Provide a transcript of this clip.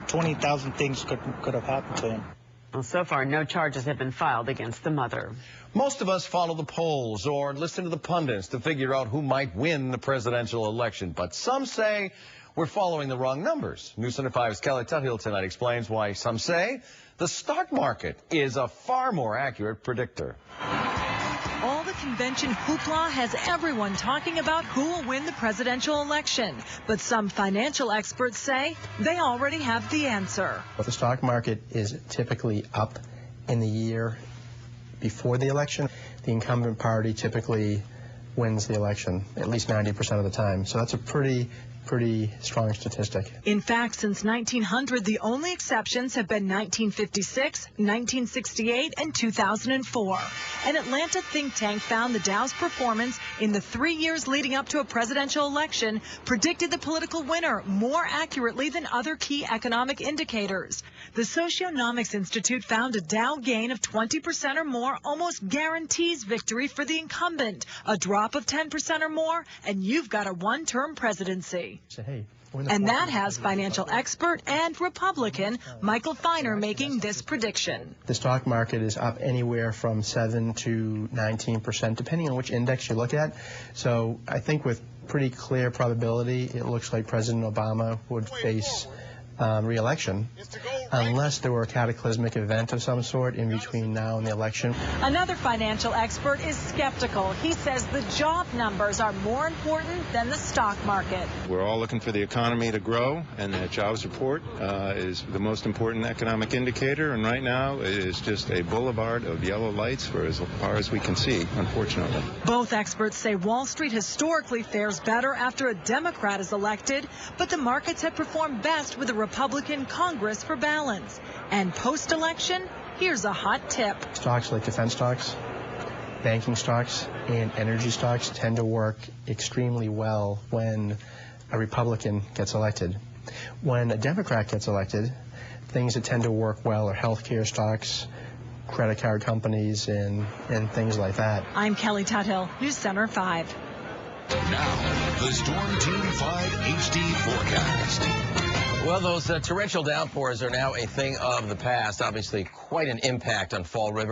20,000 things could have happened to him. Well, so far, no charges have been filed against the mother. Most of us follow the polls or listen to the pundits to figure out who might win the presidential election. But some say we're following the wrong numbers. News Center 5's Kelly Tuthill tonight explains why some say the stock market is a far more accurate predictor. All the convention hoopla has everyone talking about who will win the presidential election. But some financial experts say they already have the answer. The stock market is typically up in the year before the election. The incumbent party typically wins the election at least 90% of the time. So that's a pretty strong statistic. In fact, since 1900, the only exceptions have been 1956, 1968, and 2004. An Atlanta think tank found the Dow's performance in the 3 years leading up to a presidential election predicted the political winner more accurately than other key economic indicators. The Socionomics Institute found a Dow gain of 20% or more almost guarantees victory for the incumbent. A drop of 10% or more, and you've got a one-term presidency. And that has financial expert and Republican Michael Feiner making this prediction. The stock market is up anywhere from 7 to 19%, depending on which index you look at. So I think with pretty clear probability, it looks like President Obama would face re-election unless there were a cataclysmic event of some sort in between now and the election. Another financial expert is skeptical. He says the job numbers are more important than the stock market. We're all looking for the economy to grow, and the jobs report is the most important economic indicator, and right now it is just a boulevard of yellow lights for as far as we can see, unfortunately. Both experts say Wall Street historically fares better after a Democrat is elected, but the markets have performed best with a Republican Congress for balance. And post-election, here's a hot tip. Stocks like defense stocks, banking stocks, and energy stocks tend to work extremely well when a Republican gets elected. When a Democrat gets elected, things that tend to work well are healthcare stocks, credit card companies, and things like that. I'm Kelly Tuthill, News Center 5. Now, the Storm Team 5 HD forecast. Well, those torrential downpours are now a thing of the past. Obviously, quite an impact on Fall River.